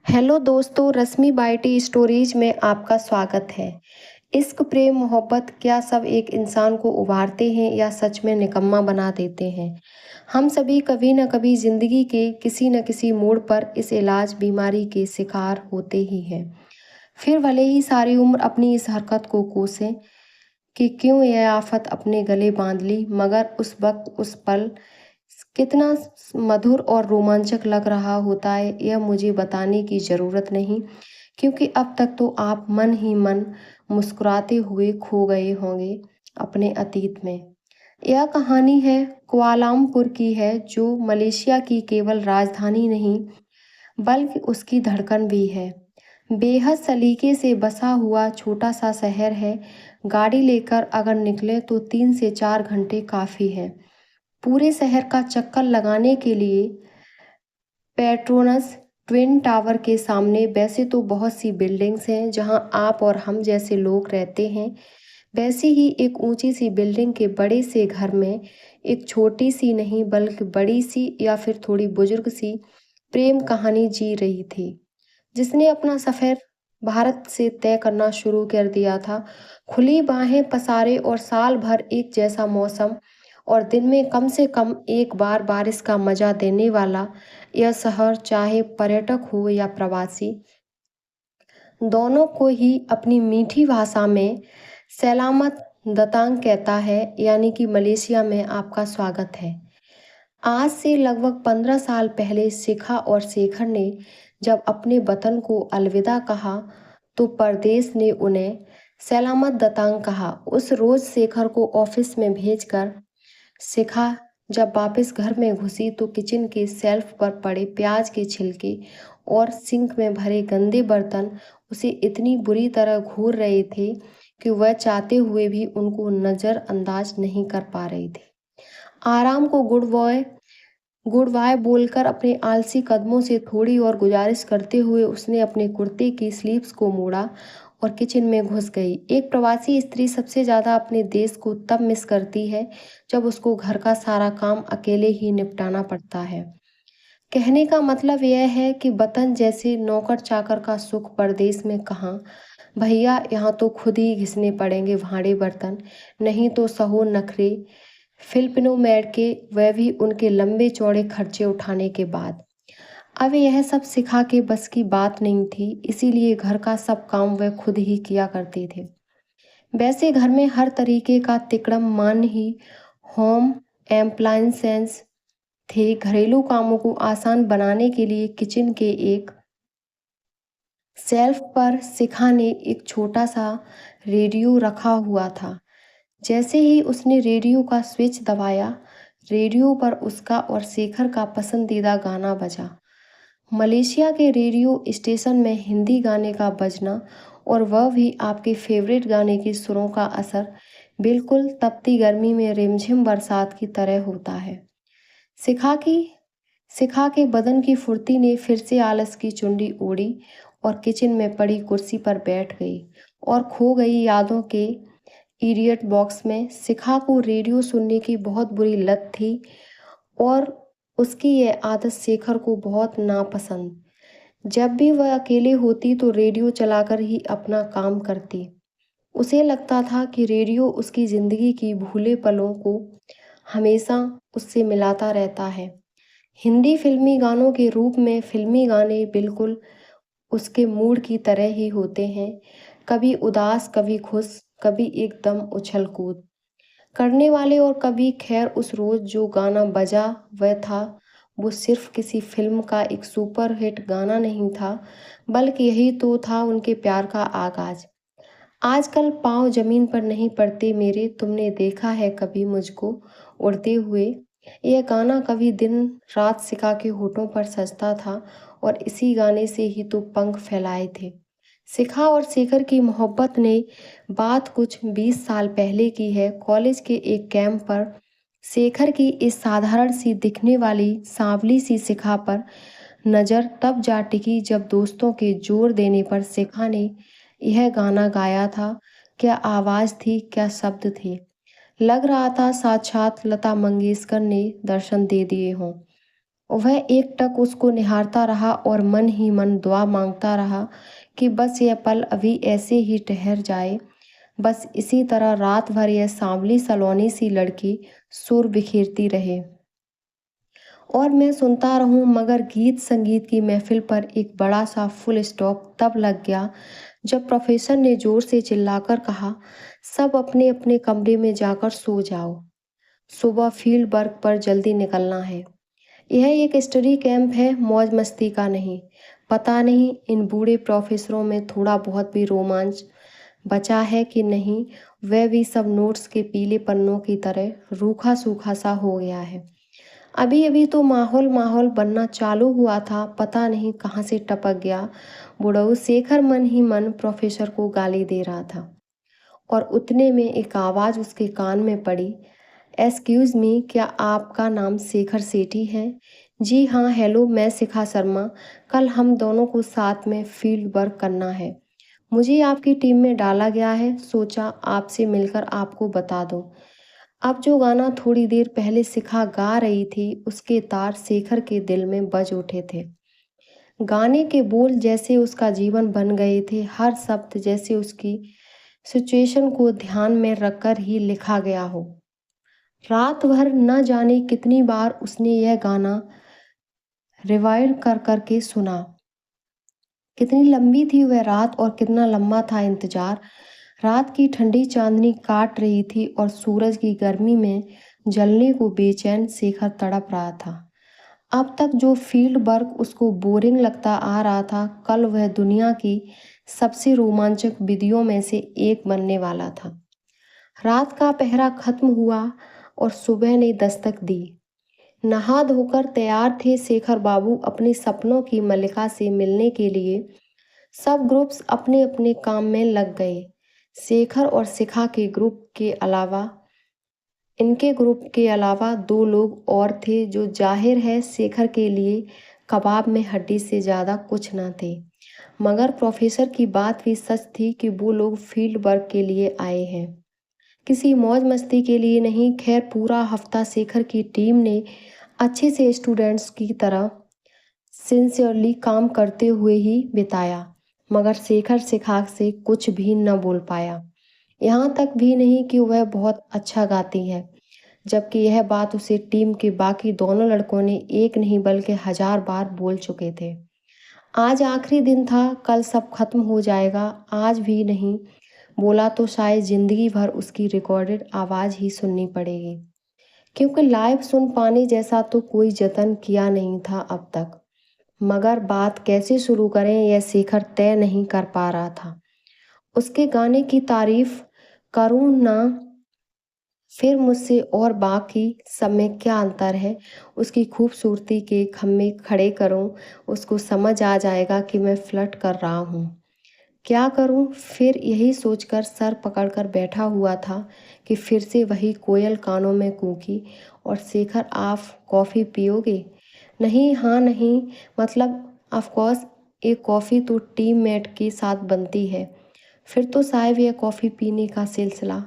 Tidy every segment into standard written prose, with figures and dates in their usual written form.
Hello दोस्तों, रश्मि बाइटी stories में आपका स्वागत है। इश्क, प्रेम, मोहब्बत क्या सब एक इंसान को उभारते हैं या सच में निकम्मा बना देते हैं। हम सभी कभी न कभी ज़िंदगी के किसी न किसी मोड़ पर इस इलाज बीमारी के शिकार होते ही हैं। फिर भले ही सारी उम्र अपनी इस हरकत को कोसें कि क्यों यह आफत अपने गले बांध ली, मगर उस वक्त उस पल कितना मधुर और रोमांचक लग रहा होता है यह मुझे बताने की ज़रूरत नहीं, क्योंकि अब तक तो आप मन ही मन मुस्कुराते हुए खो गए होंगे अपने अतीत में। यह कहानी है कुआलालंपुर की है, जो मलेशिया की केवल राजधानी नहीं बल्कि उसकी धड़कन भी है। बेहद सलीके से बसा हुआ छोटा सा शहर है। गाड़ी लेकर अगर निकले तो 3 से 4 घंटे काफ़ी है पूरे शहर का चक्कर लगाने के लिए। पेट्रोनस ट्विन टावर के सामने वैसे तो बहुत सी बिल्डिंग्स हैं जहां आप और हम जैसे लोग रहते हैं, वैसे ही एक ऊंची सी बिल्डिंग के बड़े से घर में एक छोटी सी नहीं बल्कि बड़ी सी या फिर थोड़ी बुजुर्ग सी प्रेम कहानी जी रही थी, जिसने अपना सफ़र भारत से तय करना शुरू कर दिया था। खुली बाहें पसारे और साल भर एक जैसा मौसम और दिन में कम से कम एक बार बारिश का मज़ा देने वाला यह शहर, चाहे पर्यटक हो या प्रवासी, दोनों को ही अपनी मीठी भाषा में सलामत दतांग कहता है, यानी कि मलेशिया में आपका स्वागत है। आज से लगभग 15 साल पहले शिखा और शेखर ने जब अपने वतन को अलविदा कहा तो परदेश ने उन्हें सलामत दतांग कहा। उस रोज शेखर को ऑफिस में भेजकर शिखा जब वापस घर में घुसी तो किचन के शेल्फ पर पड़े प्याज के छिलके और सिंक में भरे गंदे बर्तन उसे इतनी बुरी तरह घूर रहे थे कि वह चाहते हुए भी उनको नज़रअंदाज नहीं कर पा रही थी। आराम को गुड बाय बोलकर अपने आलसी कदमों से थोड़ी और गुजारिश करते हुए उसने अपने कुर्ते की स्लीव्स को मोड़ा और किचन में घुस गई। एक प्रवासी स्त्री सबसे ज़्यादा अपने देश को तब मिस करती है जब उसको घर का सारा काम अकेले ही निपटाना पड़ता है। कहने का मतलब यह है कि वतन जैसे नौकर चाकर का सुख परदेश में कहाँ। भैया, यहाँ तो खुद ही घिसने पड़ेंगे भांडे बर्तन, नहीं तो सहो नखरे फिलिपिनो मेड के, वह भी उनके लंबे चौड़े खर्चे उठाने के बाद। अब यह सब शिखा के बस की बात नहीं थी, इसीलिए घर का सब काम वह खुद ही किया करते थे। वैसे घर में हर तरीके का तिकड़म मान ही होम एप्लायंसेस थे। घरेलू कामों को आसान बनाने के लिए किचन के एक शेल्फ पर शिखा ने एक छोटा सा रेडियो रखा हुआ था। जैसे ही उसने रेडियो का स्विच दबाया, रेडियो पर उसका और शेखर का पसंदीदा गाना बजा। मलेशिया के रेडियो स्टेशन में हिंदी गाने का बजना, और वह भी आपके फेवरेट गाने के सुरों का असर बिल्कुल तपती गर्मी में रिमझिम बरसात की तरह होता है। शिखा की शिखा के बदन की फुर्ती ने फिर से आलस की चुंडी ओढ़ी और किचन में पड़ी कुर्सी पर बैठ गई और खो गई यादों के इडियट बॉक्स में। शिखा को रेडियो सुनने की बहुत बुरी लत थी और उसकी यह आदत शेखर को बहुत नापसंद। जब भी वह अकेले होती तो रेडियो चलाकर ही अपना काम करती। उसे लगता था कि रेडियो उसकी जिंदगी की भूले पलों को हमेशा उससे मिलाता रहता है। हिंदी फिल्मी गानों के रूप में फिल्मी गाने बिल्कुल उसके मूड की तरह ही होते हैं, कभी उदास, कभी खुश, कभी एकदम उछल कूद करने वाले। और कभी खैर, उस रोज जो गाना बजा वह था, वो सिर्फ किसी फिल्म का एक सुपर हिट गाना नहीं था, बल्कि यही तो था उनके प्यार का आगाज। आजकल पाँव जमीन पर नहीं पड़ते मेरे, तुमने देखा है कभी मुझको उड़ते हुए। यह गाना कभी दिन रात शिखा के होठों पर सजता था और इसी गाने से ही तो पंख फैलाए थे। शिखा और शेखर की मोहब्बत ने बात कुछ 20 साल पहले की है। कॉलेज के एक कैंप पर शेखर की इस साधारण सी दिखने वाली सांवली सी शिखा पर नज़र तब जा टिकी जब दोस्तों के जोर देने पर शिखा ने यह गाना गाया था। क्या आवाज़ थी, क्या शब्द थे। लग रहा था साक्षात लता मंगेशकर ने दर्शन दे दिए हों। वह एकटक उसको निहारता रहा और मन ही मन दुआ मांगता रहा कि बस यह पल अभी ऐसे ही ठहर जाए। बस इसी तरह रात भर यह सांवली सलोनी सी लड़की सुर बिखेरती रहे और मैं सुनता रहूं, मगर गीत संगीत की महफिल पर एक बड़ा सा फुल स्टॉप तब लग गया जब प्रोफेसर ने जोर से चिल्लाकर कहा, सब अपने अपने कमरे में जाकर सो जाओ, सुबह फील्ड वर्क पर जल्दी निकलना है। यह एक स्टडी कैंप है, मौज मस्ती का नहीं। पता नहीं इन बूढ़े प्रोफेसरों में थोड़ा बहुत भी रोमांच बचा है कि नहीं, वह भी सब नोट्स के पीले पन्नों की तरह रूखा सूखा सा हो गया है। अभी अभी तो माहौल माहौल बनना चालू हुआ था, पता नहीं कहाँ से टपक गया। बुढ़ऊ शेखर मन ही मन प्रोफेसर को गाली दे रहा था और उतने में एक आवाज़ उसके कान में पड़ी, एक्सक्यूज़ मी, क्या आपका नाम शेखर सेठी है? जी हाँ, हेलो, मैं शिखा शर्मा। कल हम दोनों को साथ में फील्ड वर्क करना है। मुझे आपकी टीम में डाला गया है, सोचा आपसे मिलकर आपको बता दूं। अब जो गाना थोड़ी देर पहले शिखा गा रही थी, उसके तार शेखर के दिल में बज उठे थे। गाने के बोल जैसे उसका जीवन बन गए थे, हर शब्द जैसे उसकी सिचुएशन को ध्यान में रखकर ही लिखा गया हो। रात भर न जाने कितनी बार उसने यह गाना रिवाइंड कर करके सुना। कितनी लंबी थी वह रात और कितना लंबा था इंतजार। रात की ठंडी चांदनी काट रही थी और सूरज की गर्मी में जलने को बेचैन शेखर तड़प रहा था। अब तक जो फील्ड वर्क उसको बोरिंग लगता आ रहा था, कल वह दुनिया की सबसे रोमांचक विधियों में से एक बनने वाला था। रात का पहरा खत्म हुआ और सुबह ने दस्तक दी। नहा धोकर तैयार थे शेखर बाबू अपने सपनों की मल्लिका से मिलने के लिए। सब ग्रुप्स अपने अपने काम में लग गए। शेखर और शिखा के ग्रुप के अलावा इनके ग्रुप के अलावा दो लोग और थे जो जाहिर है शेखर के लिए कबाब में हड्डी से ज़्यादा कुछ न थे। मगर प्रोफेसर की बात भी सच थी कि वो लोग फील्ड वर्क के लिए आए हैं, किसी मौज मस्ती के लिए नहीं। खैर, पूरा हफ्ता शेखर की टीम ने अच्छे से स्टूडेंट्स की तरह सिंसियरली काम करते हुए ही बिताया, मगर शेखर शिखा से कुछ भी न बोल पाया। यहाँ तक भी नहीं कि वह बहुत अच्छा गाती है, जबकि यह बात उसे टीम के बाकी दोनों लड़कों ने एक नहीं बल्कि 1000 बार बोल चुके थे। आज आखिरी दिन था, कल सब खत्म हो जाएगा। आज भी नहीं बोला तो शायद जिंदगी भर उसकी रिकॉर्डेड आवाज़ ही सुननी पड़ेगी, क्योंकि लाइव सुन पाने जैसा तो कोई जतन किया नहीं था अब तक। मगर बात कैसे शुरू करें यह शेखर तय नहीं कर पा रहा था। उसके गाने की तारीफ करूं ना फिर मुझसे और बाकी सब में क्या अंतर है, उसकी खूबसूरती के खम्भे खड़े करूं, उसको समझ आ जाएगा कि मैं फ्लर्ट कर रहा हूं। क्या करूं? फिर यही सोचकर सर पकड़कर बैठा हुआ था कि फिर से वही कोयल कानों में कूकी, और शेखर, आप कॉफ़ी पियोगे? नहीं, हाँ नहीं, मतलब ऑफ कोर्स, एक कॉफ़ी तो टीममेट के साथ बनती है। फिर तो साहब यह कॉफ़ी पीने का सिलसिला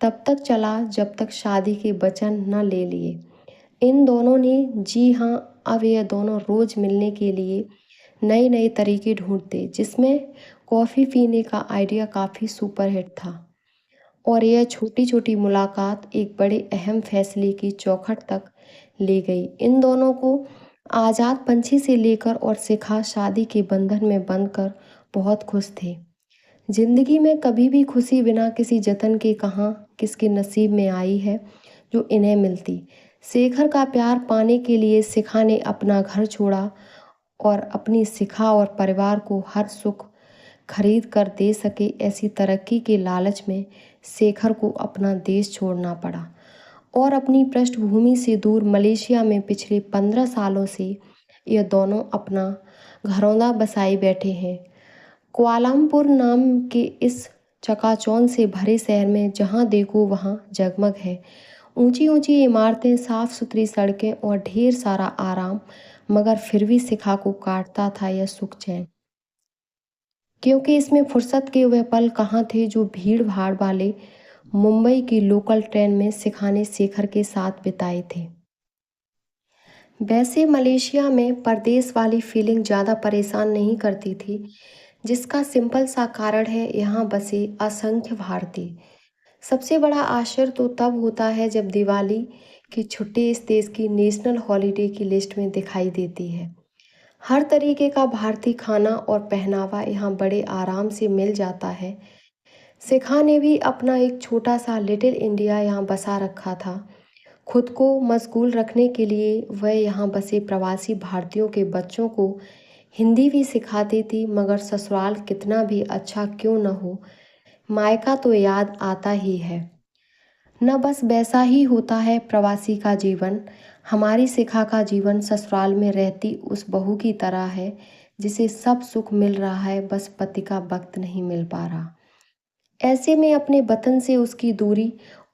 तब तक चला जब तक शादी के वचन न ले लिए इन दोनों ने। जी हाँ, अब यह दोनों रोज़ मिलने के लिए नए नए तरीके ढूंढते, जिसमें कॉफ़ी पीने का आइडिया काफ़ी सुपरहिट था। और यह छोटी छोटी मुलाकात एक बड़े अहम फैसले की चौखट तक ले गई इन दोनों को। आज़ाद पंछी से लेकर और शिखा शादी के बंधन में बंधकर बहुत खुश थे। जिंदगी में कभी भी खुशी बिना किसी जतन के कहाँ किसके नसीब में आई है जो इन्हें मिलती। शेखर का प्यार पाने के लिए शिखा ने अपना घर छोड़ा और अपनी शिखा और परिवार को हर सुख खरीद कर दे सके ऐसी तरक्की के लालच में शेखर को अपना देश छोड़ना पड़ा और अपनी पृष्ठभूमि से दूर मलेशिया में पिछले 15 सालों से ये दोनों अपना घरौंदा बसाए बैठे हैं। कुआलालंपुर नाम के इस चकाचौंध से भरे शहर में जहाँ देखो वहाँ जगमग है। ऊंची ऊंची इमारतें, साफ सुथरी सड़कें और ढेर सारा आराम, मगर फिर भी शिखा को काटता था यह सुख चैन, क्योंकि इसमें फुर्सत के वह पल कहाँ थे जो भीड़ भाड़ वाले मुंबई की लोकल ट्रेन में शिखा ने शेखर के साथ बिताए थे। वैसे मलेशिया में परदेस वाली फीलिंग ज़्यादा परेशान नहीं करती थी, जिसका सिंपल सा कारण है यहाँ बसे असंख्य भारतीय। सबसे बड़ा आश्चर्य तो तब होता है जब दिवाली की छुट्टी इस देश की नेशनल हॉलिडे की लिस्ट में दिखाई देती है। हर तरीके का भारतीय खाना और पहनावा यहाँ बड़े आराम से मिल जाता है। सिखा ने भी अपना एक छोटा सा लिटिल इंडिया यहाँ बसा रखा था। खुद को मशगूल रखने के लिए वह यहाँ बसे प्रवासी भारतीयों के बच्चों को हिंदी भी सिखाती थी, मगर ससुराल कितना भी अच्छा क्यों न हो, मायका तो याद आता ही है। न बस वैसा ही होता है प्रवासी का जीवन। हमारी शिखा का जीवन ससुराल में रहती उस बहू की तरह है जिसे सब सुख मिल रहा है, बस पति का वक्त नहीं मिल पा रहा। ऐसे में अपने वतन से उसकी दूरी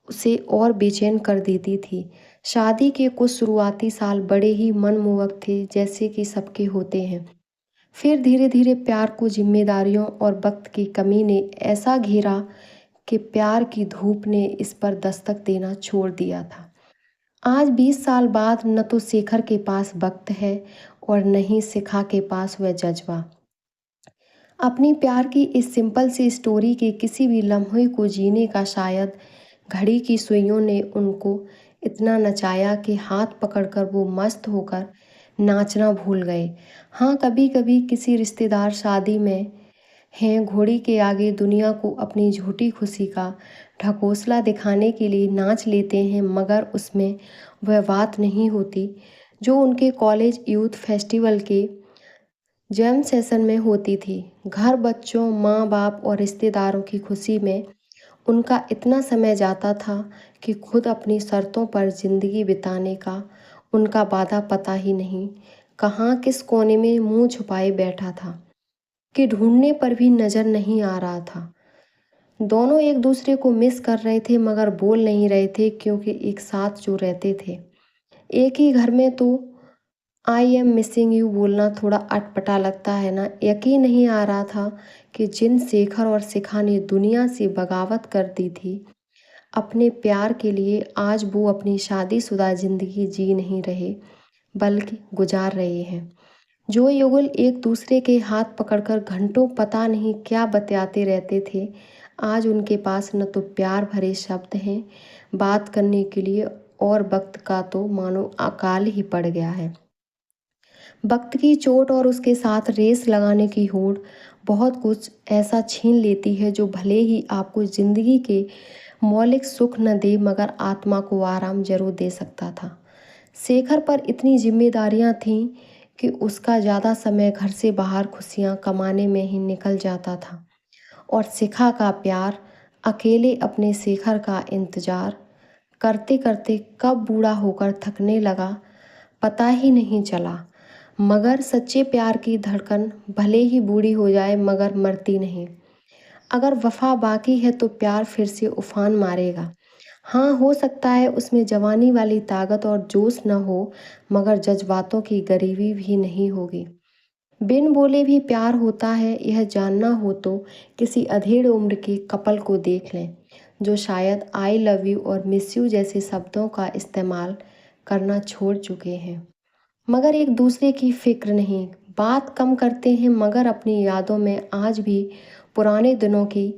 उसे और बेचैन कर देती थी। शादी के कुछ शुरुआती साल बड़े ही मनमोहक थे, जैसे कि सबके होते हैं। फिर धीरे धीरे प्यार को जिम्मेदारियों और वक्त की कमी ने ऐसा घेरा कि प्यार की धूप ने इस पर दस्तक देना छोड़ दिया था। आज 20 साल बाद न तो शेखर के पास वक्त है और न ही शिखा के पास वह जज्बा। अपनी प्यार की इस सिंपल सी स्टोरी के किसी भी लम्हे को जीने का शायद घड़ी की सुइयों ने उनको इतना नचाया कि हाथ पकड़कर वो मस्त होकर नाचना भूल गए। हाँ, कभी कभी किसी रिश्तेदार शादी में हैं, घोड़ी के आगे दुनिया को अपनी झूठी खुशी का ढकोसला दिखाने के लिए नाच लेते हैं, मगर उसमें वह बात नहीं होती जो उनके कॉलेज यूथ फेस्टिवल के जैम सेशन में होती थी। घर, बच्चों, माँ बाप और रिश्तेदारों की खुशी में उनका इतना समय जाता था कि खुद अपनी शर्तों पर जिंदगी बिताने का उनका वादा पता ही नहीं कहाँ किस कोने में मुंह छुपाए बैठा था कि ढूंढने पर भी नजर नहीं आ रहा था। दोनों एक दूसरे को मिस कर रहे थे मगर बोल नहीं रहे थे, क्योंकि एक साथ जो रहते थे एक ही घर में, तो आई एम मिसिंग यू बोलना थोड़ा अटपटा लगता है ना। यकीन नहीं आ रहा था कि जिन शेखर और शिखा ने दुनिया से बगावत कर दी थी अपने प्यार के लिए, आज वो अपनी शादीशुदा जिंदगी जी नहीं रहे बल्कि गुजार रहे हैं। जो युगल एक दूसरे के हाथ पकड़कर घंटों पता नहीं क्या बतियाते रहते थे, आज उनके पास न तो प्यार भरे शब्द हैं बात करने के लिए, और वक्त का तो मानो अकाल ही पड़ गया है। वक्त की चोट और उसके साथ रेस लगाने की होड़ बहुत कुछ ऐसा छीन लेती है जो भले ही आपको जिंदगी के मौलिक सुख न दे, मगर आत्मा को आराम जरूर दे सकता था। शेखर पर इतनी जिम्मेदारियां थीं कि उसका ज़्यादा समय घर से बाहर खुशियां कमाने में ही निकल जाता था, और शिखा का प्यार अकेले अपने शेखर का इंतजार करते करते कब बूढ़ा होकर थकने लगा पता ही नहीं चला। मगर सच्चे प्यार की धड़कन भले ही बूढ़ी हो जाए मगर मरती नहीं। अगर वफा बाकी है तो प्यार फिर से उफान मारेगा। हाँ, हो सकता है उसमें जवानी वाली ताकत और जोश न हो, मगर जज्बातों की गरीबी भी नहीं होगी। बिन बोले भी प्यार होता है, यह जानना हो तो किसी अधेड़ उम्र के कपल को देख लें जो शायद आई लव यू और मिस यू जैसे शब्दों का इस्तेमाल करना छोड़ चुके हैं, मगर एक दूसरे की फिक्र नहीं। बात कम करते हैं मगर अपनी यादों में आज भी पुराने दिनों की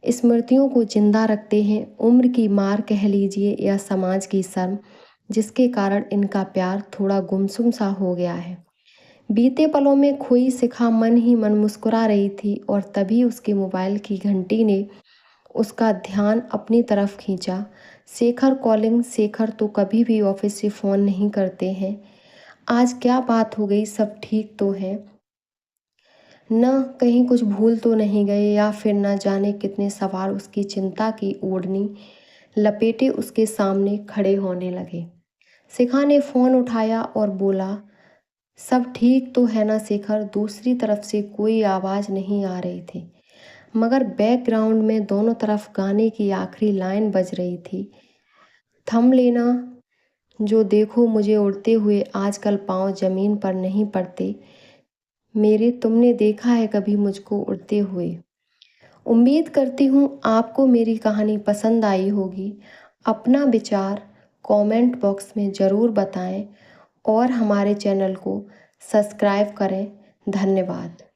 स्मृतियों को जिंदा रखते हैं। उम्र की मार कह लीजिए या समाज की शर्म, जिसके कारण इनका प्यार थोड़ा गुमसुम सा हो गया है। बीते पलों में खोई शिखा मन ही मन मुस्कुरा रही थी और तभी उसके मोबाइल की घंटी ने उसका ध्यान अपनी तरफ खींचा। शेखर कॉलिंग। शेखर तो कभी भी ऑफिस से फ़ोन नहीं करते हैं। आज क्या बात हो गई, सब ठीक तो है न, कहीं कुछ भूल तो नहीं गए, या फिर न जाने कितने सवाल उसकी चिंता की ओढ़नी लपेटे उसके सामने खड़े होने लगे। शिखा ने फ़ोन उठाया और बोला, सब ठीक तो है ना शेखर। दूसरी तरफ से कोई आवाज़ नहीं आ रही थी, मगर बैकग्राउंड में दोनों तरफ गाने की आखिरी लाइन बज रही थी, थम लेना जो देखो मुझे उड़ते हुए, आजकल पाँव ज़मीन पर नहीं पड़ते मेरे, तुमने देखा है कभी मुझको उड़ते हुए। उम्मीद करती हूँ आपको मेरी कहानी पसंद आई होगी। अपना विचार कमेंट बॉक्स में ज़रूर बताएं और हमारे चैनल को सब्सक्राइब करें। धन्यवाद।